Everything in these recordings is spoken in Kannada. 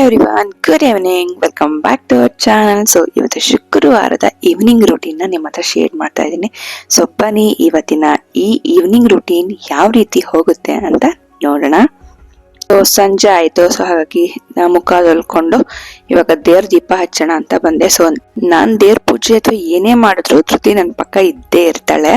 Hi everyone, good evening. Welcome back to our channel. So ಇವತ್ತು ಶುಕ್ರವಾರದ ಈವ್ನಿಂಗ್ ರೂಟೀನ್ ನಿಮ್ಮ ಹತ್ರ ಶೇರ್ ಮಾಡ್ತಾ ಇದ್ದೀನಿ. ಸೊ ಬನ್ನಿ ಇವತ್ತಿನ ಈ ಈವ್ನಿಂಗ್ ರೂಟೀನ್ ಯಾವ ರೀತಿ ಹೋಗುತ್ತೆ ಅಂತ ನೋಡೋಣ. ಸೊ ಸಂಜೆ ಆಯ್ತು, ಸೊ ಹಾಗಾಗಿ ಮುಖ ತೊಳ್ಕೊಂಡು ಇವಾಗ ದೇವ್ರ ದೀಪ ಹಚ್ಚೋಣ ಅಂತ ಬಂದೆ. ಸೊ ನಾನ್ ದೇವ್ರ ಪೂಜೆ ಅಥವಾ ಏನೇ ಮಾಡಿದ್ರು ಧೃತಿ ನನ್ನ ಪಕ್ಕ ಇದ್ದೇ ಇರ್ತಾಳೆ.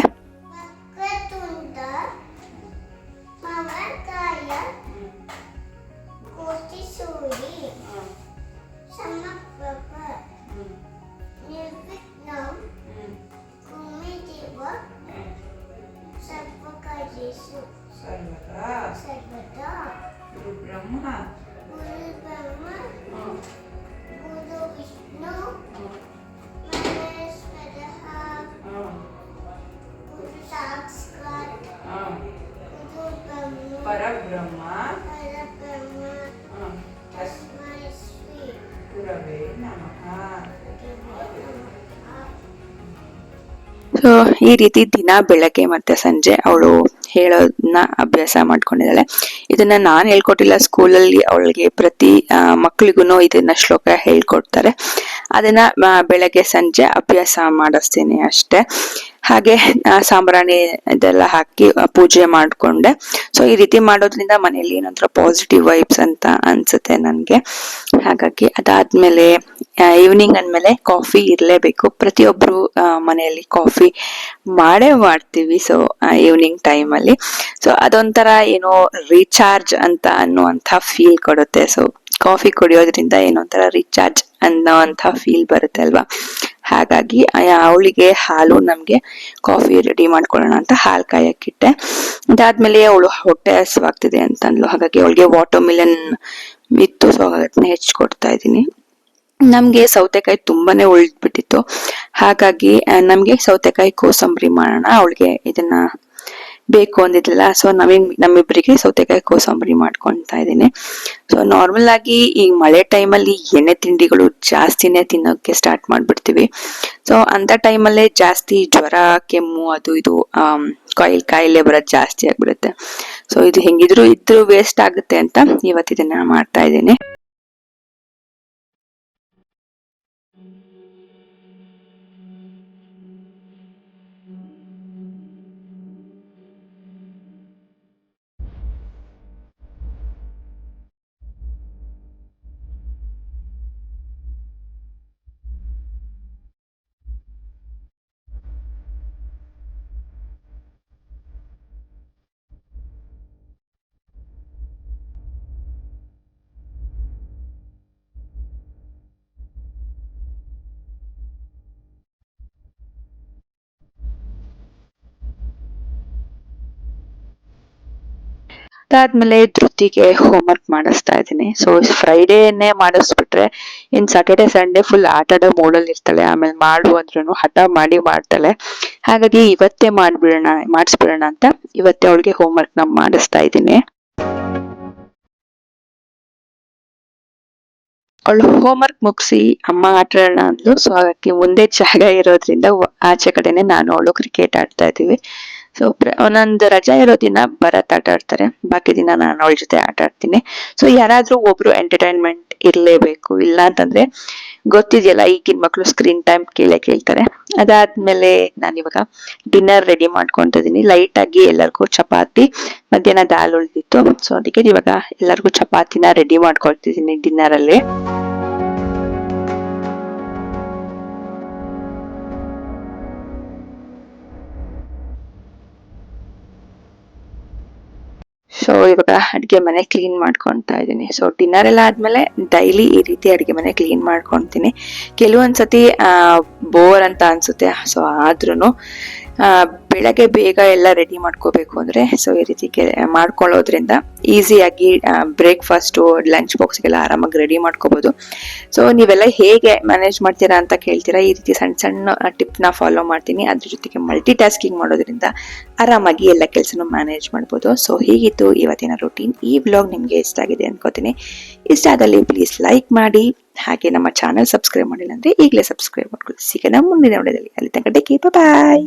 ಸೊ ಈ ರೀತಿ ದಿನ ಬೆಳಗ್ಗೆ ಮತ್ತೆ ಸಂಜೆ ಅವಳು ಹೇಳೋದನ್ನ ಅಭ್ಯಾಸ ಮಾಡ್ಕೊಂಡಿದ್ದಾಳೆ. ಇದನ್ನ ನಾನು ಹೇಳ್ಕೊಟ್ಟಿಲ್ಲ, ಸ್ಕೂಲಲ್ಲಿ ಅವಳಿಗೆ ಪ್ರತಿ ಮಕ್ಳಿಗೂ ಇದನ್ನ ಶ್ಲೋಕ ಹೇಳ್ಕೊಡ್ತಾರೆ. ಅದನ್ನ ಬೆಳಗ್ಗೆ ಸಂಜೆ ಅಭ್ಯಾಸ ಮಾಡಿಸ್ತೀನಿ ಅಷ್ಟೇ. ಹಾಗೆ ಸಾಂಬ್ರಾಣಿ ಇದೆಲ್ಲ ಹಾಕಿ ಪೂಜೆ ಮಾಡ್ಕೊಂಡೆ. ಸೊ ಈ ರೀತಿ ಮಾಡೋದ್ರಿಂದ ಮನೆಯಲ್ಲಿ ಏನಂತರ ಪಾಸಿಟಿವ್ ವೈಬ್ಸ್ ಅಂತ ಅನ್ಸುತ್ತೆ ನನ್ಗೆ. ಹಾಗಾಗಿ ಅದಾದ್ಮೇಲೆ ಈವ್ನಿಂಗ್ ಅಂದ್ಮೇಲೆ ಕಾಫಿ ಇರ್ಲೇಬೇಕು. ಪ್ರತಿಯೊಬ್ರು ಮನೆಯಲ್ಲಿ ಕಾಫಿ ಮಾಡೇ ಮಾಡ್ತೀವಿ. ಸೊ ಈವ್ನಿಂಗ್ ಟೈಮ್ ಅಲ್ಲಿ ಸೊ ಅದೊಂಥರ ಏನೋ ರೀಚಾರ್ಜ್ ಅಂತ ಅನ್ನುವಂಥ ಫೀಲ್ ಕೊಡುತ್ತೆ. ಸೊ ಕಾಫಿ ಕುಡಿಯೋದ್ರಿಂದ ಏನೋ ಒಂಥರ ರೀಚಾರ್ಜ್ ಅನ್ನೋಂಥ ಫೀಲ್ ಬರುತ್ತೆ ಅಲ್ವಾ. ಹಾಗಾಗಿ ಅವಳಿಗೆ ಹಾಲು ನಮ್ಗೆ ಕಾಫಿ ರೆಡಿ ಮಾಡ್ಕೊಳ್ಳೋಣ ಅಂತ ಹಾಲು ಕಾಯಕ್ಕಿಟ್ಟೆ. ಅದಾದ್ಮೇಲೆ ಅವಳು ಹೊಟ್ಟೆ ಹಸಿವಾಗ್ತಿದೆ ಅಂತಂದ್ಲು. ಹಾಗಾಗಿ ಅವಳಿಗೆ ವಾಟರ್ ಮಿಲನ್ ಇತ್ತು, ಸೊ ಅದನ್ನ ಹೆಚ್ಚಿಕೊಡ್ತಾ ಇದ್ದೀನಿ. ನಮ್ಗೆ ಸೌತೆಕಾಯಿ ತುಂಬಾನೇ ಉಳಿದ್ಬಿಟ್ಟಿತ್ತು. ಹಾಗಾಗಿ ನಮ್ಗೆ ಸೌತೆಕಾಯಿ ಕೋಸಂಬರಿ ಮಾಡೋಣ, ಅವಳಿಗೆ ಇದನ್ನ ಬೇಕು ಅಂದಿದ್ಲಲ್ಲ. ಸೊ ನಮ್ಮಿಬ್ಬರಿಗೆ ಸೌತೆಕಾಯಿ ಕೋಸಂಬರಿ ಮಾಡ್ಕೊಂತಾ ಇದ್ದೀನಿ. ಸೊ ನಾರ್ಮಲ್ ಆಗಿ ಈ ಮಳೆ ಟೈಮಲ್ಲಿ ಎಣ್ಣೆ ತಿಂಡಿಗಳು ಜಾಸ್ತಿನೇ ತಿನ್ನೋಕೆ ಸ್ಟಾರ್ಟ್ ಮಾಡ್ಬಿಡ್ತೀವಿ. ಸೊ ಅಂತ ಟೈಮಲ್ಲೇ ಜಾಸ್ತಿ ಜ್ವರ, ಕೆಮ್ಮು, ಅದು ಇದು ಕಾಯಿಲೆ ಬರೋದು ಜಾಸ್ತಿ ಆಗ್ಬಿಡುತ್ತೆ. ಸೊ ಇದು ಹೆಂಗಿದ್ರು ಇದ್ರು ವೇಸ್ಟ್ ಆಗುತ್ತೆ ಅಂತ ಇವತ್ತಿದನ್ನ ಮಾಡ್ತಾ ಇದ್ದೀನಿ. ಅದಾದ್ಮೇಲೆ ಧೃತಿಗೆ ಹೋಮ್ವರ್ಕ್ ಮಾಡಿಸ್ತಾ ಇದ್ದೀನಿ. ಸೊ ಫ್ರೈಡೇನೆ ಮಾಡಿಸ್ಬಿಟ್ರೆ ಇನ್ ಸ್ಯಾಟರ್ಡೆ ಸಂಡೇ ಫುಲ್ ಆಟ ಆಡೋ ಮೂಡಲ್ಲಿ ಇರ್ತಾಳೆ. ಆಮೇಲೆ ಮಾಡು ಅಂದ್ರೂ ಹಠ ಮಾಡಿ ಮಾಡ್ತಾಳೆ. ಹಾಗಾಗಿ ಇವತ್ತೇ ಮಾಡಿಸ್ಬಿಡೋಣ ಅಂತ ಇವತ್ತೇ ಅವಳಿಗೆ ಹೋಮ್ವರ್ಕ್ ನ ಮಾಡಿಸ್ತಾ ಇದ್ದೀನಿ. ಅವಳು ಹೋಮ್ವರ್ಕ್ ಮುಗಿಸಿ ಅಮ್ಮ ಆಟ ಆಡೋಣ ಅಂದ್ಲು. ಸೊ ಹಾಗಾಗಿ ಮುಂದೆ ಜಾಗ ಇರೋದ್ರಿಂದ ಆಚೆ ಕಡೆನೆ ನಾನು ಅವಳು ಕ್ರಿಕೆಟ್ ಆಡ್ತಾ ಇದ್ದೀವಿ. ಸೊ ಒಂದೊಂದು ರಜಾ ಇರೋ ದಿನ ಭರತ್ ಆಟ ಆಡ್ತಾರೆ, ಬಾಕಿ ದಿನ ನಾನು ಅವಳ ಜೊತೆ ಆಟ ಆಡ್ತೀನಿ. ಸೊ ಯಾರಾದ್ರೂ ಒಬ್ರು ಎಂಟರ್ಟೈನ್ಮೆಂಟ್ ಇರ್ಲೇಬೇಕು, ಇಲ್ಲ ಅಂತಂದ್ರೆ ಗೊತ್ತಿದೆಯಲ್ಲ ಈಗಿನ ಮಕ್ಳು ಸ್ಕ್ರೀನ್ ಟೈಮ್ ಕೇಳ್ತಾರೆ. ಅದಾದ್ಮೇಲೆ ನಾನಿವಾಗ ಡಿನ್ನರ್ ರೆಡಿ ಮಾಡ್ಕೊಂತಿದ್ದೀನಿ. ಲೈಟ್ ಆಗಿ ಎಲ್ಲರಿಗೂ ಚಪಾತಿ, ಮಧ್ಯಾಹ್ನ ದಾಲ್ ಉಳಿದಿತ್ತು. ಸೊ ಅದಕ್ಕೆ ಇವಾಗ ಎಲ್ಲರಿಗೂ ಚಪಾತಿನ ರೆಡಿ ಮಾಡ್ಕೊಳ್ತಿದ್ದೀನಿ ಡಿನ್ನರ್ ಅಲ್ಲಿ. ಸೊ ಇವಾಗ ಅಡ್ಗೆ ಮನೆ ಕ್ಲೀನ್ ಮಾಡ್ಕೊಂತಾ ಇದ್ದೀನಿ. ಸೊ ಡಿನ್ನರ್ ಎಲ್ಲ ಆದ್ಮೇಲೆ ಡೈಲಿ ಈ ರೀತಿ ಅಡ್ಗೆ ಮನೆ ಕ್ಲೀನ್ ಮಾಡ್ಕೊಂತೀನಿ. ಕೆಲವೊಂದ್ಸತಿ ಬೋರ್ ಅಂತ ಅನ್ಸುತ್ತೆ. ಸೊ ಆದ್ರೂನು ಬೆಳಗ್ಗೆ ಬೇಗ ಎಲ್ಲ ರೆಡಿ ಮಾಡ್ಕೋಬೇಕು ಅಂದ್ರೆ ಸೊ ಈ ರೀತಿ ಮಾಡ್ಕೊಳ್ಳೋದ್ರಿಂದ ಈಸಿಯಾಗಿ ಬ್ರೇಕ್ಫಾಸ್ಟ್, ಲಂಚ್ ಬಾಕ್ಸ್ಗೆಲ್ಲ ಆರಾಮಾಗಿ ರೆಡಿ ಮಾಡ್ಕೋಬಹುದು. ಸೊ ನೀವೆಲ್ಲ ಹೇಗೆ ಮ್ಯಾನೇಜ್ ಮಾಡ್ತೀರಾ ಅಂತ ಕೇಳ್ತೀರಾ. ಈ ರೀತಿ ಸಣ್ಣ ಸಣ್ಣ ಟಿಪ್ ನ ಫಾಲೋ ಮಾಡ್ತೀನಿ. ಅದ್ರ ಜೊತೆಗೆ ಮಲ್ಟಿ ಟಾಸ್ಕಿಂಗ್ ಮಾಡೋದ್ರಿಂದ ಆರಾಮಾಗಿ ಎಲ್ಲ ಕೆಲಸನೂ ಮ್ಯಾನೇಜ್ ಮಾಡ್ಬೋದು. ಸೊ ಹೀಗಿತ್ತು ಇವತ್ತಿನ ರೂಟೀನ್. ಈ ವ್ಲಾಗ್ ನಿಮ್ಗೆ ಇಷ್ಟ ಆಗಿದೆ ಅನ್ಕೋತೀನಿ. ಇಷ್ಟ ಆದಲ್ಲಿ ಪ್ಲೀಸ್ ಲೈಕ್ ಮಾಡಿ, ಹಾಗೆ ನಮ್ಮ ಚಾನಲ್ ಸಬ್ಸ್ಕ್ರೈಬ್ ಮಾಡಿಲ್ಲ ಅಂದ್ರೆ ಈಗಲೇ ಸಬ್ಸ್ಕ್ರೈಬ್ ಮಾಡ್ಕೊಳ್ಳಿ. ಸಿಗೋಣ ಮುಂದಿನ ವಿಡಿಯೋದಲ್ಲಿ. ಅಲ್ಲಿ ತನಕ ಟೇಕ್ ಕೇರ್, ಬಾಯ್.